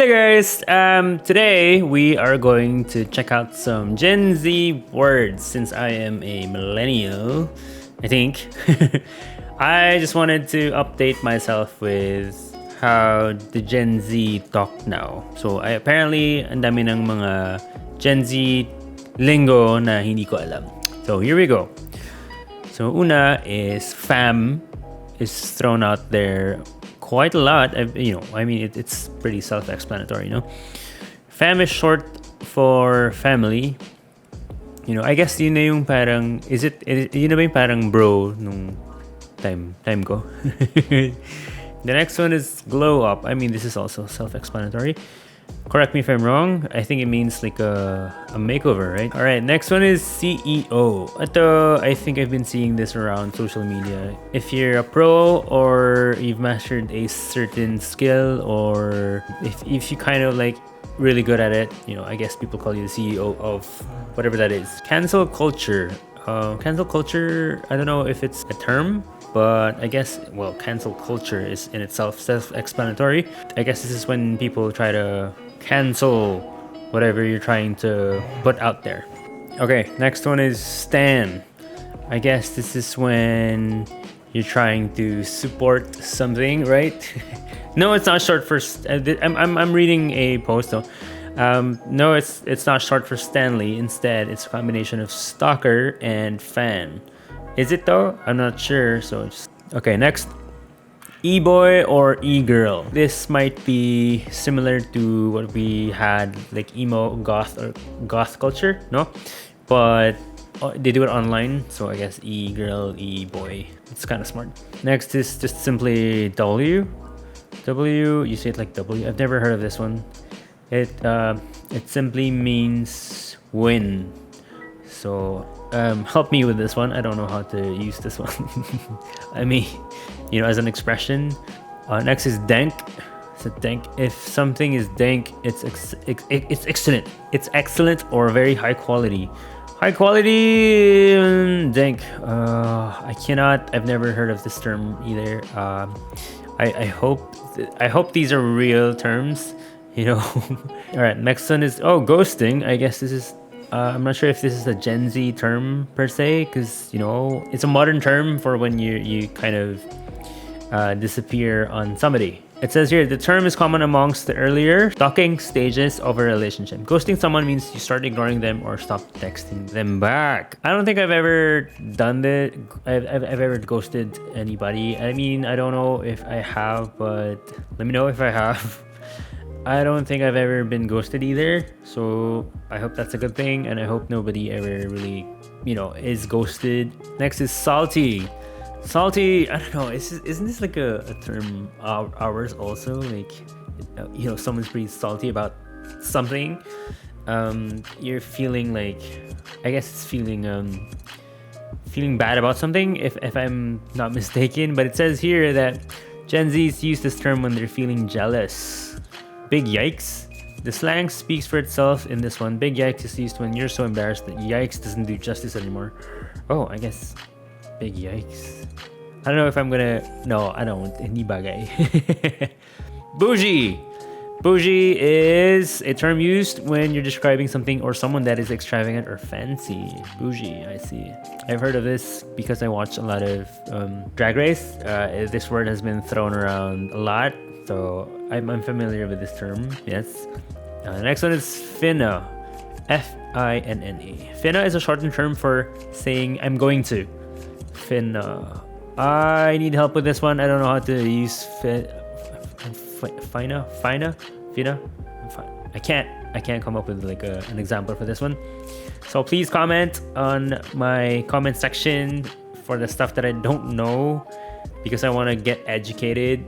Hello guys, today we are going to check out some Gen Z words since I am a millennial, I think. I just wanted to update myself with how the Gen Z talk now. So I apparently ang dami ng mga Gen Z lingo na hindi ko alam. So here we go. So una is fam is thrown out there quite a lot. It's pretty self-explanatory, Fam is short for family. I guess yun na yung parang, yun na ba yung parang bro nung time ko? The next one is glow up. This is also self-explanatory. Correct me if I'm wrong. I think it means like a makeover, right? All right, next one is CEO. Ito, I think I've been seeing this around social media. If you're a pro or you've mastered a certain skill, or if you kind of like really good at it, I guess people call you the CEO of whatever that is. Cancel culture. Cancel culture, I don't know if it's a term, but I guess, cancel culture is in itself self-explanatory. I guess this is when people try to cancel whatever you're trying to put out there. Okay, next one is stan. I guess this is when you're trying to support something, right? No, it's not short for. I'm reading a post though. No, it's not short for Stanley. Instead, it's a combination of stalker and fan. Is it though? I'm not sure. So okay. Next, e-boy or e-girl. This might be similar to what we had, like emo, goth, or goth culture, no? But they do it online, so I guess e-girl, e-boy. It's kind of smart. Next is just simply W. W. You say it like W. I've never heard of this one. It simply means win. So help me with this one. I don't know how to use this one. As an expression. Next is dank. So dank. If something is dank, it's excellent. It's excellent or very high quality. High quality dank. I've never heard of this term either. I hope these are real terms. All right, next one is ghosting. I guess this is I'm not sure if this is a Gen Z term per se, because it's a modern term for when you kind of disappear on somebody. It says here the term is common amongst the earlier stalking stages of a relationship. Ghosting someone means you start ignoring them or stop texting them back. I don't think I've ever done that. I've ever ghosted anybody. I don't know if I have, but let me know if I have. I don't think I've ever been ghosted either, so I hope that's a good thing, and I hope nobody ever really, is ghosted. Next is salty. Salty, I don't know, isn't this like a term ours also? Like, someone's pretty salty about something. You're feeling like, I guess it's feeling bad about something, if I'm not mistaken. But it says here that Gen Zs use this term when they're feeling jealous. Big yikes. The slang speaks for itself in this one. Big yikes is used when you're so embarrassed that yikes doesn't do justice anymore. Oh, I guess big yikes. I don't know if I'm gonna. No, I don't. Hindi bagay. Bougie. Bougie is a term used when you're describing something or someone that is extravagant or fancy. Bougie, I see. I've heard of this because I watch a lot of Drag Race. This word has been thrown around a lot, so I'm familiar with this term. Yes. The next one is finna. F-I-N-N-A. Finna is a shortened term for saying I'm going to. Finna. I need help with this one. I don't know how to use Fina. I can't come up with like an example for this one. So please comment on my comment section for the stuff that I don't know, because I want to get educated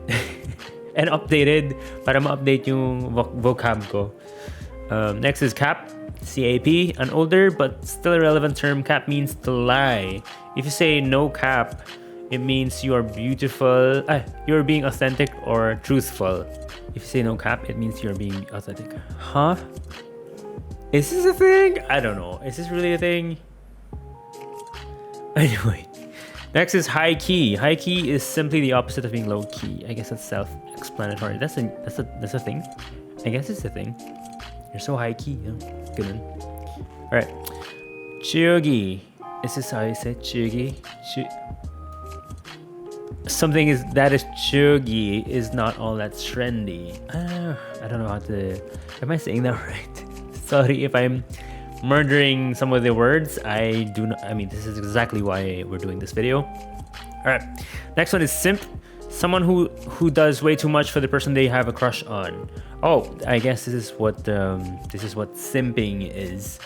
and updated para ma-update yung vocab ko. Next is cap. C-A-P, an older but still a relevant term. Cap means to lie. If you say no cap, it means you are beautiful. You're being authentic or truthful. If you say no cap, it means you're being authentic. Huh? Is this a thing? I don't know. Is this really a thing? Anyway, next is high key. High key is simply the opposite of being low key. I guess that's self-explanatory. That's a thing. I guess it's a thing. You're so high key. Yeah. Good one. All right. Chugi. Is this how you say chugi? Something is that is chugi is not all that trendy. I don't know how to. Am I saying that right? Sorry if I'm murdering some of the words. I do not. I mean, this is exactly why we're doing this video. All right. Next one is simp. Someone who does way too much for the person they have a crush on. Oh, I guess this is what simping is.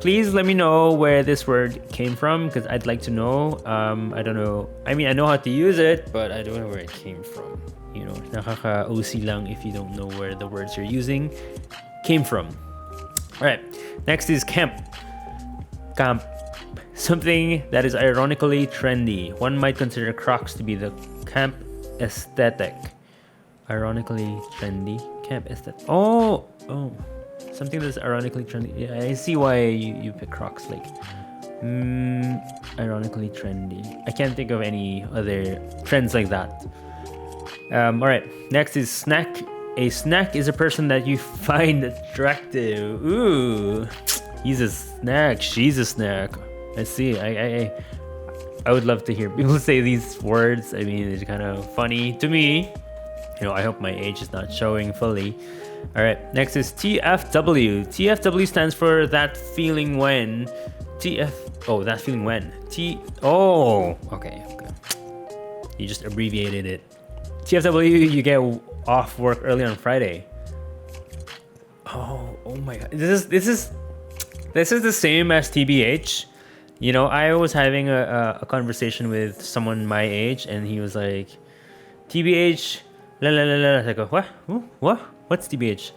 Please let me know where this word came from because I'd like to know. I don't know. I mean, I know how to use it, but I don't know where it came from. You know, nakaka-OC lang if you don't know where the words you're using came from. All right. Next is camp. Camp. Something that is ironically trendy. One might consider Crocs to be the camp aesthetic. Ironically trendy. Camp aesthetic. Oh. Something that's ironically trendy. Yeah, I see why you pick Crocs. Like, ironically trendy. I can't think of any other trends like that. All right. Next is snack. A snack is a person that you find attractive. Ooh, he's a snack. She's a snack. I see. I would love to hear people say these words. I mean, it's kind of funny to me. You know, I hope my age is not showing fully. All right, next is TFW. TFW stands for that feeling when. That feeling when. Okay. You just abbreviated it. TFW, you get off work early on Friday. Oh my God. This is the same as TBH. You know, I was having a conversation with someone my age, and he was like, TBH, la la la la. I go, what? What's TBH?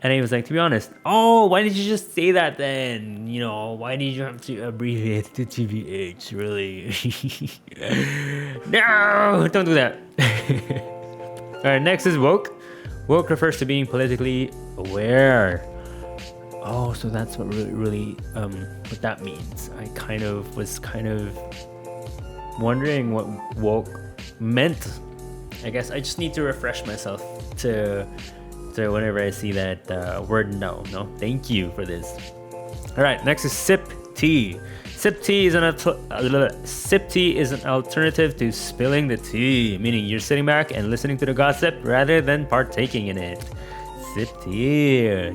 And he was like, to be honest, why did you just say that then? You know, why did you have to abbreviate it to TBH? Really? No, don't do that. All right, next is woke. Woke refers to being politically aware. Oh, so that's what really what that means. I was wondering what woke meant. I guess I just need to refresh myself to whenever I see that word. No, thank you for this. All right, next is sip tea. Sip tea is an alternative to spilling the tea, meaning you're sitting back and listening to the gossip rather than partaking in it. Sip tea.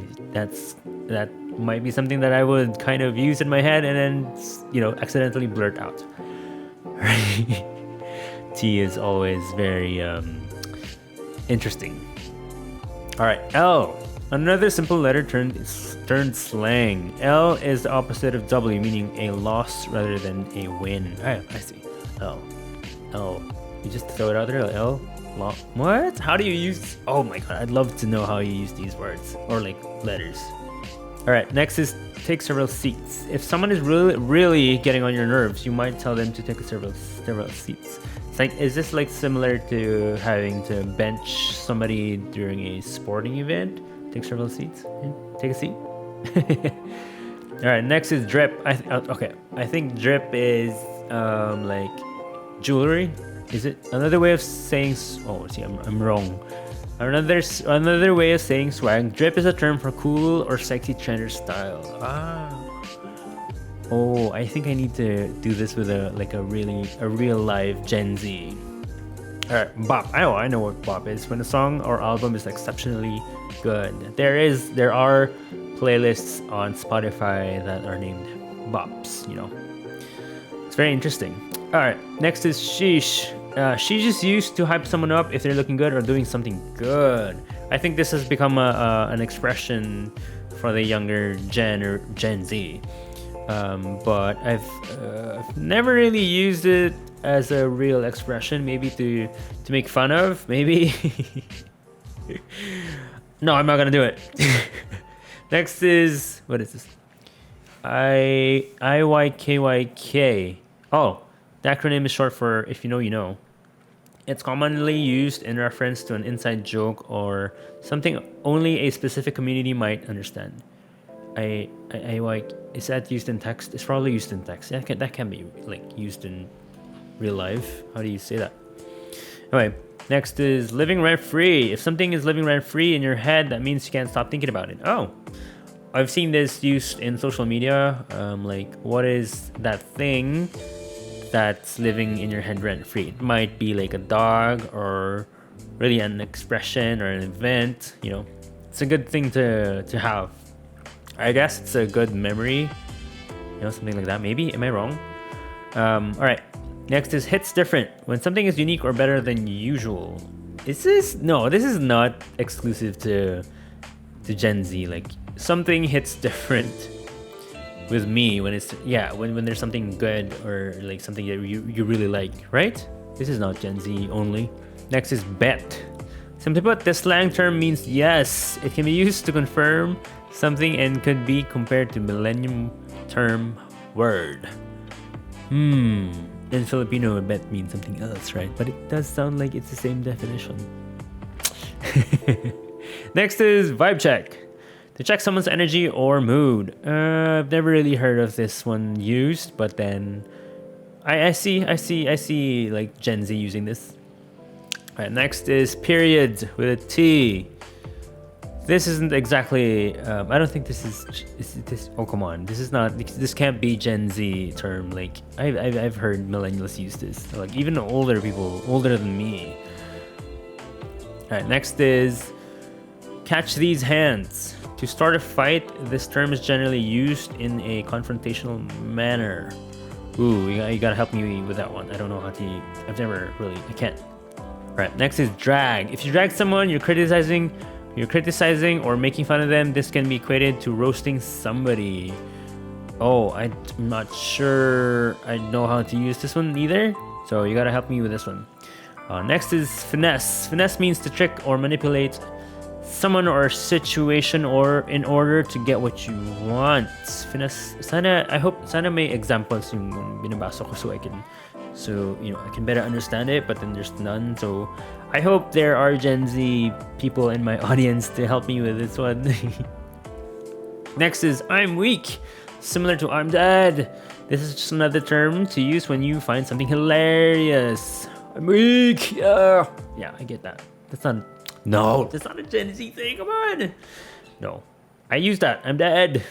That might be something that I would kind of use in my head and then, accidentally blurt out. Tea is always very interesting. All right, L. Another simple letter turned slang. L is the opposite of W, meaning a loss rather than a win. I see. L. You just throw it out there. L. What? How do you use? Oh my God, I'd love to know how you use these words or like letters. All right, next is take several seats. If someone is really getting on your nerves, you might tell them to take several seats. It's like, is this like similar to having to bench somebody during a sporting event? Take several seats. Yeah, take a seat. All right, next is drip. I think drip is like jewelry. Is it another way of saying? Oh, see, I'm wrong. Another way of saying swag. Drip is a term for cool or sexy trend or style. Oh, I think I need to do this with a real live Gen Z. All right, bop. I know what bop is. When a song or album is exceptionally good. There are playlists on Spotify that are named bops. It's very interesting. All right, next is sheesh. Sheesh is used to hype someone up if they're looking good or doing something good. I think this has become an expression for the younger Gen or Gen Z. But I've never really used it as a real expression. Maybe to make fun of. Maybe. No, I'm not gonna do it. Next is, what is this? IYKYK. Oh, the acronym is short for if you know, you know. It's commonly used in reference to an inside joke or something only a specific community might understand. Is that used in text? It's probably used in text. That can be like used in real life. How do you say that? Anyway, Next is living rent free. If something is living rent free in your head, that means you can't stop thinking about it. Oh, I've seen this used in social media. Like, what is that thing that's living in your head rent free? It might be like a dog or really an expression or an event. You know, it's a good thing to have. I guess it's a good memory. You know, something like that. Maybe. Am I wrong? All right. Next is hits different. When something is unique or better than usual. Is this? No, this is not exclusive to Gen Z. Like, something hits different with me when it's, yeah, when there's something good or like something that you really like, right? This is not Gen Z only. Next is bet. Simply put, this slang term means yes. It can be used to confirm something and could be compared to millennium term word. In Filipino, bet means something else, right? But it does sound like it's the same definition. Next is vibe check. To check someone's energy or mood. I've never really heard of this one used, but then I see like Gen Z using this. All right, next is period with a T. This isn't exactly. I don't think this is this. Oh, come on! This is not. This can't be Gen Z term. Like I've heard millennials use this. Like even older people, older than me. All right. Next is catch these hands. To start a fight, this term is generally used in a confrontational manner. Ooh, you gotta help me with that one. I don't know how to. I've never really. I can't. All right. Next is drag. If you drag someone, you're criticizing or making fun of them. This can be equated to roasting somebody. Oh, I'm not sure I know how to use this one either. So you gotta help me with this one. Next is finesse. Finesse means to trick or manipulate someone or situation or in order to get what you want. Finesse. Sana may examples yung binabasa ko so you know I can better understand it, but then there's none. So I hope there are Gen Z people in my audience to help me with this one. Next is I'm weak. Similar to I'm dead. This is just another term to use when you find something hilarious. I'm weak. Yeah, I get that. That's not a Gen Z thing. Come on. No, I use that. I'm dead.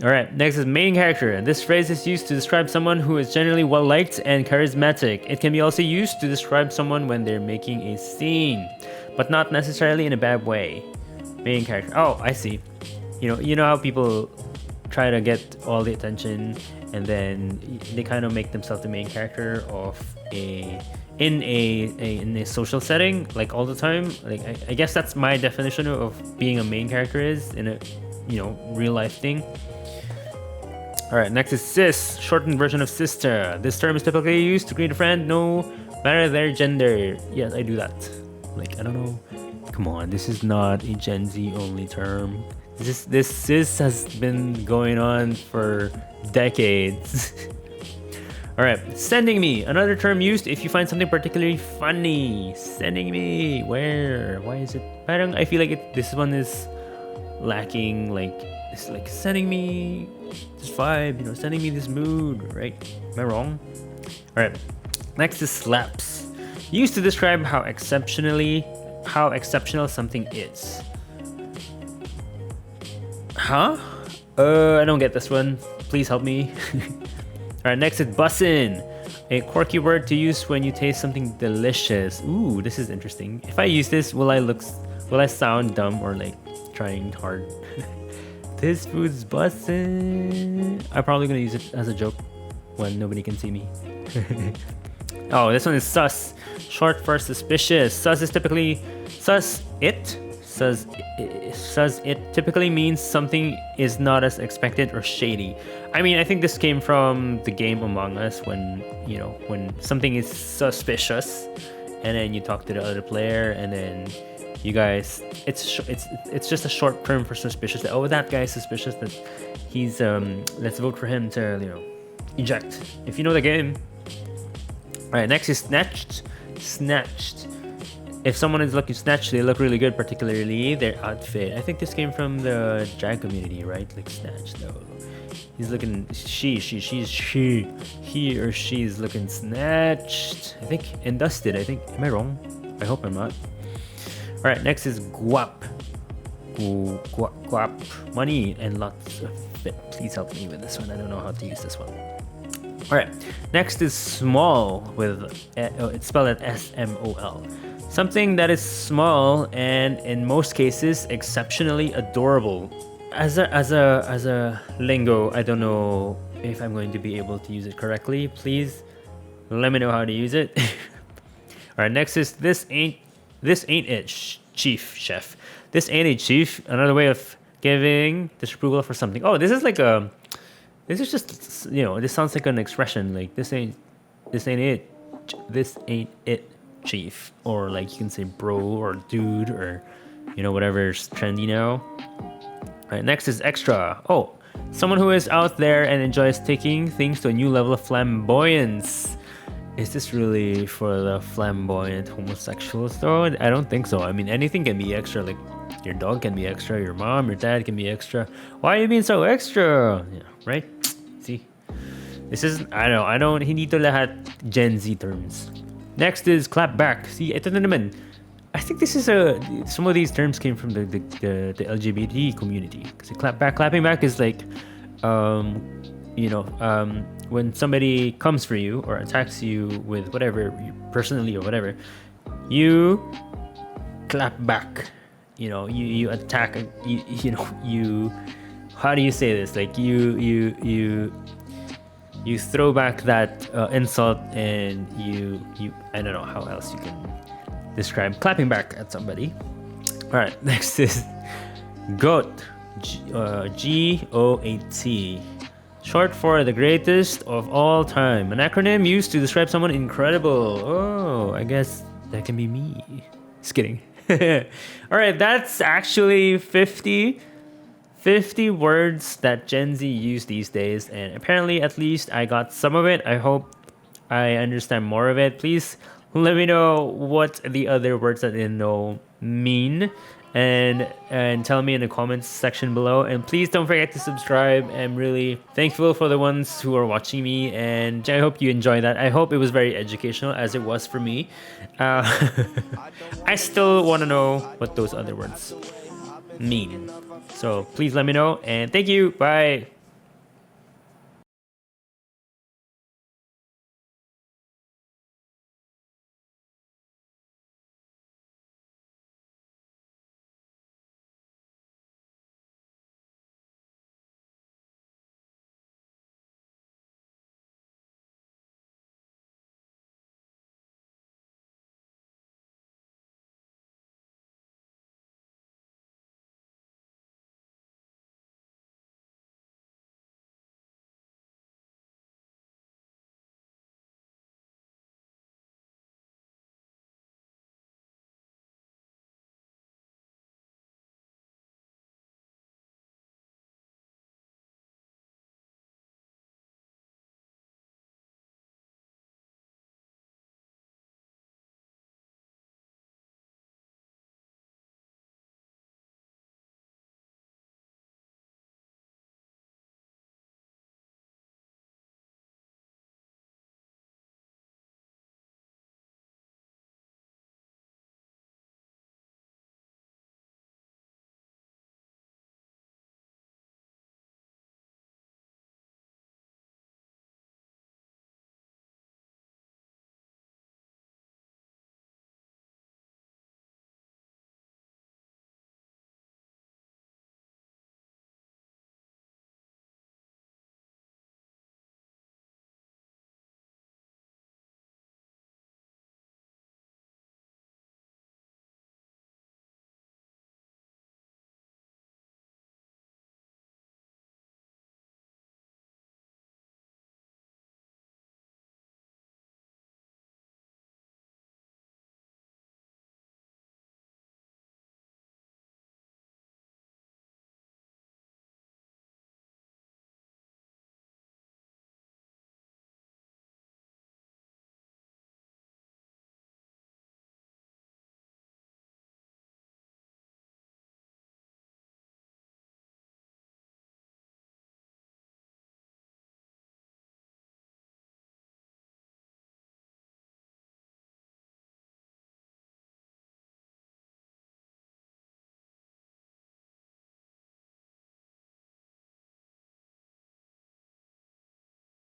All right, next is main character. This phrase is used to describe someone who is generally well-liked and charismatic. It can be also used to describe someone when they're making a scene, but not necessarily in a bad way. Main character. Oh, I see. You know how people try to get all the attention and then they kind of make themselves the main character of in a social setting, like all the time. Like I guess that's my definition of being a main character is in a real life thing. All right, next is sis, shortened version of sister. This term is typically used to greet a friend no matter their gender. Yes, I do that. Like, I don't know. Come on, this is not a Gen Z only term. This sis has been going on for decades. All right, sending me, another term used if you find something particularly funny. Sending me, where? Why is it? Parang I feel like this one is lacking. Like it's like sending me this vibe, sending me this mood, right? Am I wrong? All right. Next is slaps. Used to describe how exceptional something is. Huh? I don't get this one. Please help me. All right, next is bussin'. A quirky word to use when you taste something delicious. Ooh, this is interesting. If I use this, will I sound dumb or like trying hard? This food's bussin'. I'm probably gonna use it as a joke when nobody can see me. Oh, this one is sus. Short for suspicious. Sus it typically means something is not as expected or shady. I mean, I think this came from the game Among Us when something is suspicious, and then you talk to the other player, and then you guys, it's just a short term for suspicious. That, oh, that guy's suspicious. That he's let's vote for him to eject. If you know the game. All right, next is snatched. Snatched. If someone is looking snatched, they look really good, particularly their outfit. I think this came from the drag community, right? Like snatched. He's looking, he or she is looking snatched. I think, and dusted, I think. Am I wrong? I hope I'm not. All right, next is guap. Guap. Money and lots of it. Please help me with this one. I don't know how to use this one. All right, next is small with, it's spelled S-M-O-L. Something that is small and in most cases exceptionally adorable. As a lingo, I don't know if I'm going to be able to use it correctly. Please let me know how to use it. All right, next is this ain't it, chief chef. This ain't it, chief. Another way of giving disapproval for something. Oh, this is like a. This is just, you know, this sounds like an expression, like this ain't it, chief, or like you can say bro or dude or, you know, whatever's trendy now. All right, next is extra. Oh, someone who is out there and enjoys taking things to a new level of flamboyance. Is this really for the flamboyant homosexuals though? I don't think so. I mean, anything can be extra. Like your dog can be extra, your mom, your dad can be extra. Why are you being so extra? Yeah, right? See, this is, I don't, hindi to lahat Gen Z terms. Next is clap back. See, ito na naman. I think this is some of these terms came from the LGBT community. Because clapping back is like, you know, when somebody comes for you or attacks you with whatever, personally or whatever, you clap back. You know, you attack. You know, you. How do you say this? Like you throw back that insult, and you. I don't know how else you can describe clapping back at somebody. All right, next is GOAT. G-O-A-T. Short for the greatest of all time. An acronym used to describe someone incredible. Oh, I guess that can be me. Just kidding. All right, that's actually 50 words that Gen Z use these days. And apparently, at least I got some of it. I hope I understand more of it. Please let me know what the other words that I didn't know mean. And tell me in the comments section below, and please don't forget to subscribe. I'm really thankful for the ones who are watching me, and I hope you enjoy that. I hope it was very educational, as it was for me. I still want to know what those other words mean, so please let me know, and thank you. Bye.